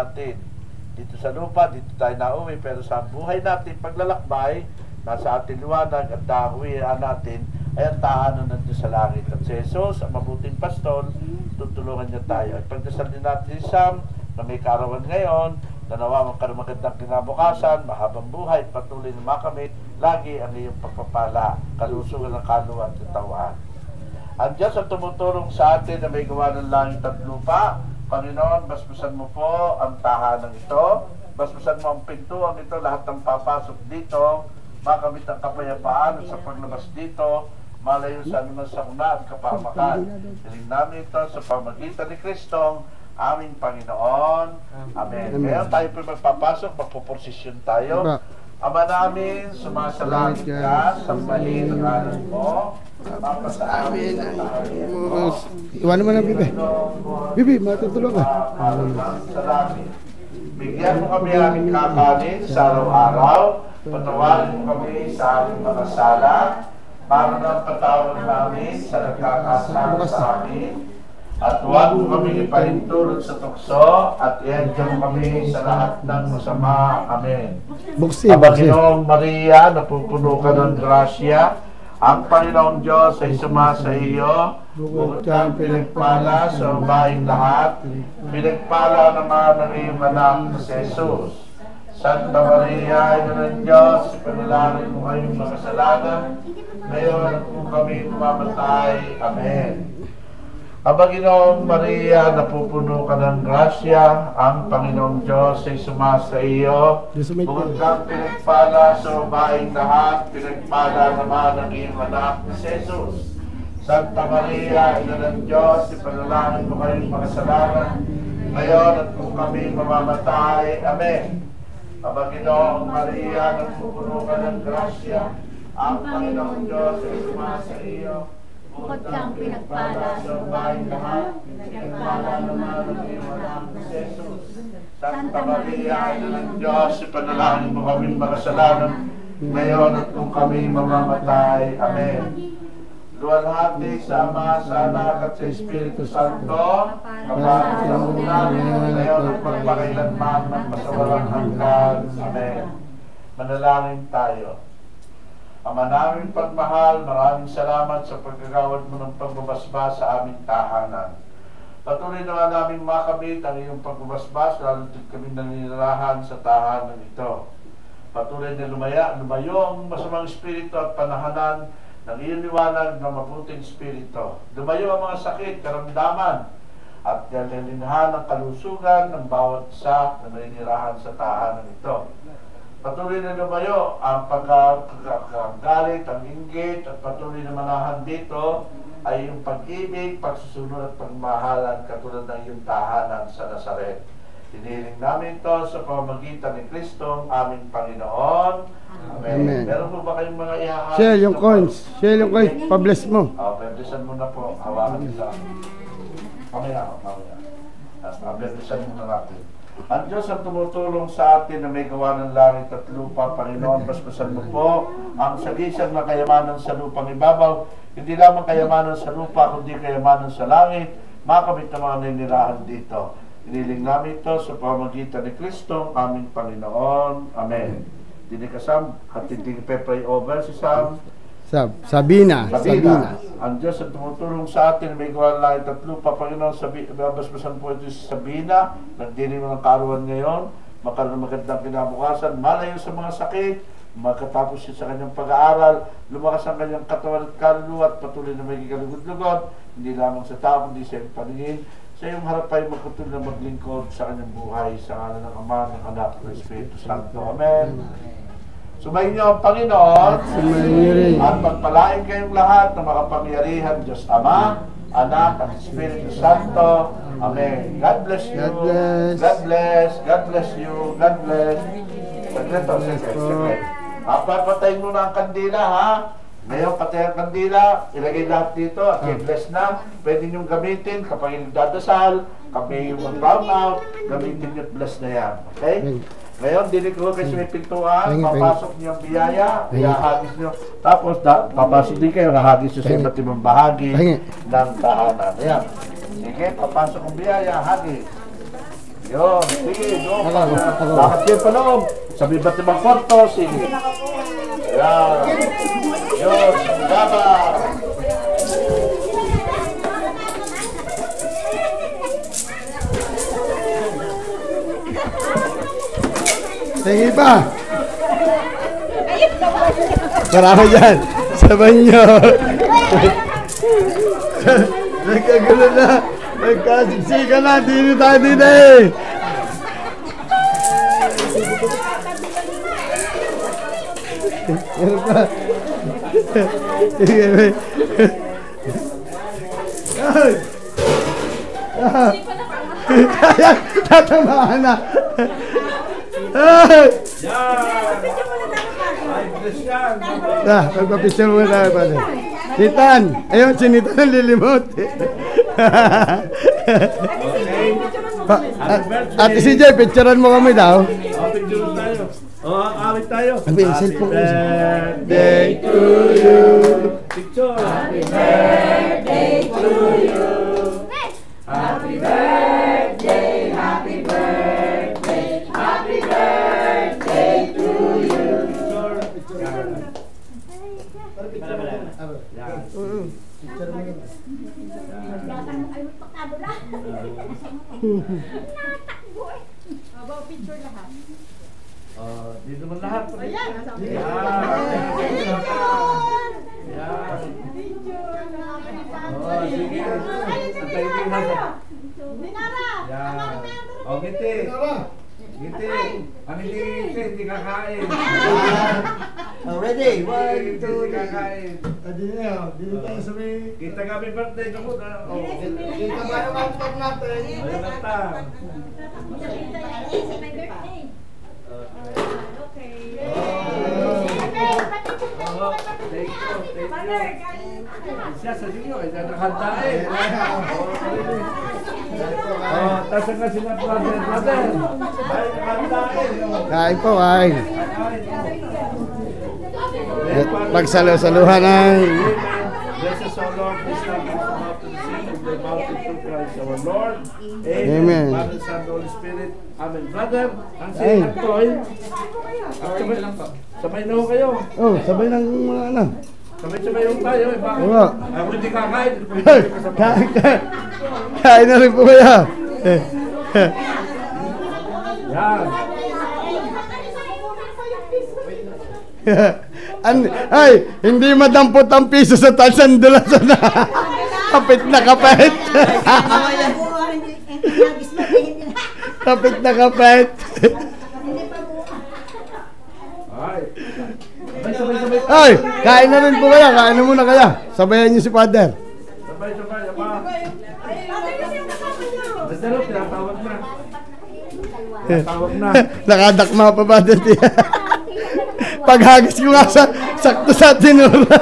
natin. Dito sa lupa, dito tayo nauwi, pero sa buhay natin, paglalakbay, nasa ating liwanag at dahuwian natin, ay ang tahanan nandun sa langit. At si Jesus, ang mabuting pastor, tutulungan niya tayo. At pagdasal din natin si Sam, na may karawan ngayon, na nawa magandang kinabukasan, mahabang buhay, patuloy na makamit, lagi ang iyong pagpapala, kalusugan ng kaluluwa at katawan. Ang Diyos ang tumutulong sa atin na may gawa ng langit at lupa. Panginoon, basbasan mo po ang tahanan ito, basbasan mo ang pintuan ito, lahat ng papasok dito, makamit ang kapayapaan at sa paglabas dito, malayo sa anumang sakuna at kapahamakan. Hiling namin ito sa pamagitan ni Kristong aming Panginoon. Amen. Ngayon tayo po magpapasok, magpuporsisyon tayo. Ama namin, sumasalangit ka, sambahin ang ngalan mo. Mapasa amin ang mo. Iwanan mo na, Bibi. Bibi, matutulog ka. Bigyan mo kami aming kakanin sa araw-araw. Patawarin mo kami sa aming mga sala para ng patawad namin sa nagkakasala sa amin. At huwag mo kami ipahintulot sa tukso at iadyan mo kami sa lahat ng masama. Amen. Aba Ginoong Maria, napupuno ka ng grasya. Ang Panginoong Diyos ay sumasa iyo. Bukod kang pinagpala sa babaeng lahat. Pinagpala naman ang iyong anak na si Jesus. Santa Maria, ina ng Diyos, panalangin mo kayong makasalanan. Ngayon at kung kami mamamatay. Amen. Aba Ginoong Maria, napupuno ka ng grasya, ang Panginoong Diyos ay sumasa iyo. Bukod kang pinagpala sa babaeng lahat, pinagpala naman ang iyong anak na si Jesus. Santa Maria, ina ng Diyos, ipanalangin mo kayong makasalanan, ngayon at kung kami mamamatay. Amen. Aba Ginoong Maria, napupuno ka ng grasya, ang Panginoong Diyos ay sumasa iyo. Bukod kang pinagpala sa babaeng lahat, pinagpala naman ang iyong anak na si Jesus. Santa Maria, ina ng Diyos, ipanalangin mo kami makasalanan, ngayon at kung kami mamamatay. Amen. Luwalhati sa Ama, sa Anak at sa Espiritu Santo, kapag sa namin, ngayon at magpakailanman ng masawalang hanggan. Amen. Manalangin tayo. Ama namin pagmahal, maraming salamat sa pagkagawad mo ng pagbabasbas sa aming tahanan. Patuloy naman namin makamit ang iyong pagbabasbas, lalo kami naninirahan sa tahanan ito. Patuloy na lumayo ang masamang espiritu at panahanan ng iyong liwanag na mabuting espiritu. Lumayo ang mga sakit, karamdaman, at galinhan ang kalusugan ng bawat isa na naninirahan sa tahanan ito. Patuloy na lumayo ang pagkagalit, ang inggit, at patuloy na manahan dito ay yung pag-ibig, pagsusunod at pagmahalan katulad ng iyong tahanan sa Nazaret. Hinihiling namin ito sa pamamagitan ni Kristong aming Panginoon. Amen. Amen. Meron po ba kayong mga ihahagis? Share yung coins. Share yung coins. Pa-bless mo. Pablessan mo na po. Hawakan nila. Mamaya. Pablessan mo na natin. Ang Diyos ang tumutulong sa atin na may gawa ng langit at lupa. Panginoon, basbasan mo po ang sagisag na kayamanan sa lupang ibabaw. Hindi lamang kayamanan sa lupa, kundi kayamanan sa langit. Makamit na mga ninirahan dito. Iniling namin ito sa pamamagitan ni Kristo, aming Panginoon. Amen. Dini ka Sam, at hindi pe-pray over si Sam. Sabina. Ang Diyos ang tumutulong sa atin, may gawa ng langit at lupa. Panginoon, babasbasan po ito si Sabina, nagdinig mo ng karuan ngayon, magkaroon ng magandang kinabukasan, malayo sa mga sakit, magkatapos siya sa kanyang pag-aaral, lumakas ang kanyang katawan at kaluluwa at patuloy na may kalugod-lugod, hindi lamang sa tao, kundi sa iyong paningin. Sa iyong harap ay magkatuloy na maglingkod sa kanyang buhay, sa ngalan ng Ama, ng Anak, ng Espiritu Santo. Amen. Sumayin niyo ang Panginoon at pagpalain kayong lahat ng makapangyarihan Diyos Ama, Anak at Espiritu Santo. Amen. God bless you. God bless. God bless. God bless you. God bless. Saglit. Papatayin mo na ang kandila, ha? Ngayon, patay ang kandila, ilagay lahat dito at i-bless na. Pwede niyong gamitin kapag dadasal, kapag yung mag-brown out, gamitin niyo at bless na yan. Okay? Ngayon, dinig ko kayo sa may pintuan, papasok niyo ang biyaya, ihahagis niyo. Tapos, papasok din kayo, hahagis niyo sa iba't ibang bahagi ng tahanan. Ayan. Sige, papasok ang biyaya, hagis. Yun, sige, doon. Ako. Lakad kayo pa loob. Sa iba't ibang kwarto, sige. Ayan. Yun, baba. Sige pa. Marami dyan. Sabay nyo. Nagkagulo na. Nagkasiksika na. Dito tayo dito eh. Sige, may. Ay! Kaya, tatamaan na. Ay! Magpa-picture muna tayo pa rin. Titan! Ayun, si Nitan ang lilimot. Ate CJ, picturean mo kami daw. Picture tayo. Awit tayo. Sabi, cellphone ko. Birthday to you. Picture. Happy birthday to you. Happy birthday, happy birthday, happy birthday to you. Picture lahat. Dito naman lahat. Ayan, sige. Ngiti. Ngiti. Ang ngiti, hindi kakain. Ready? Hindi kakain. Dito tayo sa may... Kita kami birthday ko muna. Dito tayo ang natin. Ayun na ta. Siya sa inyo, ay nakakantain. Tasa nga sila brother. Ay nakakantain. Kain po, kain. Pagsalo-saluhan ng... Bless us, O Lord, this time we come out to the sea of the mountain through Christ our Lord. Amen. Father, Son, Holy Spirit. Amen. Brother, ang si Antoy. Sabay na ho kayo. Oh, sabay ng mga ano. Sabay ho tayo. Bakit? Oo. Ako hindi kakain. Kain na rin po kaya. Yan. Ay, hindi madampot ang piso sa tansandulas na. Kapit na kapit. Kapit na kapit. Ay. Sabay. Ay, kain na rin po kaya. Kain na muna kaya. Sabayan niyo si Father. Sabay. Apa. Basta tinatawag na. Tinatawag na. Nakadakma pa ba dito? Paghagis ko nga sakto sa tinura.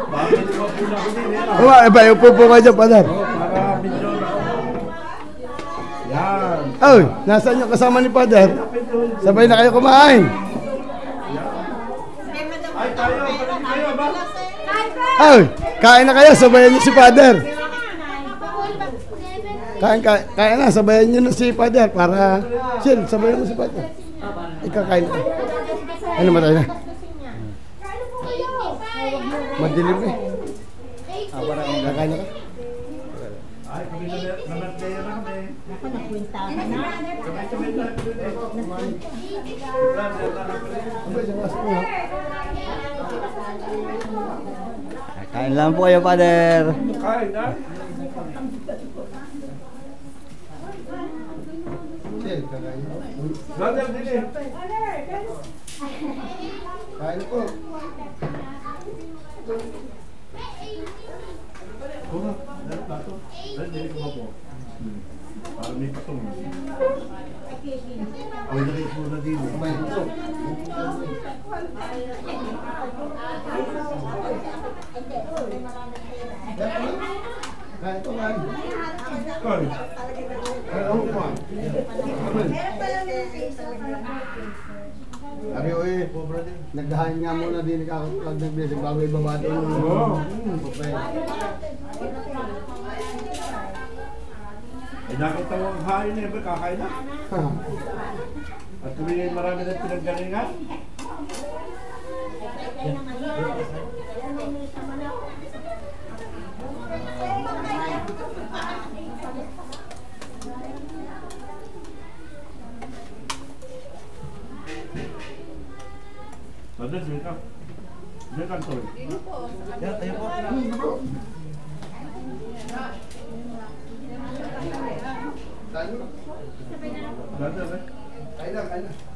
Bakit mo po na ko din. Iba, upo po kayo dyan, Father. Para medyo yan. Ay, nasaan yung kasama ni Father? Sabay na kayo kumain. Ay, tayo ba? Ay, kain na kayo, sabayan niyo si Father. Kain na, sabayan niyo na si Father para chill, sabayan mo si Father. Ikaw kain na. Ano matay na? Madilim eh. Kakain na ka? Ay, kami namatay na kami. Ako napunta na. Sabay na. Kain lang po kayo, Father. Kain na. Brother, dili. Kain po. Kuma, dali plato. Dali ko po. Para may patong. Ay, dali ko na din. Kain po. Kain po, kain. Kain. Ano po? Ari oy, nagdahan nga muna din kakapag nag-blessing bago ibaba doon. Oo. Ay nakita mo ang hain na yun, kakain na. At kung marami na pinaggalingan. Sabi, sige ka. Sige ka, Toy. Yan, tayo po. Kain na.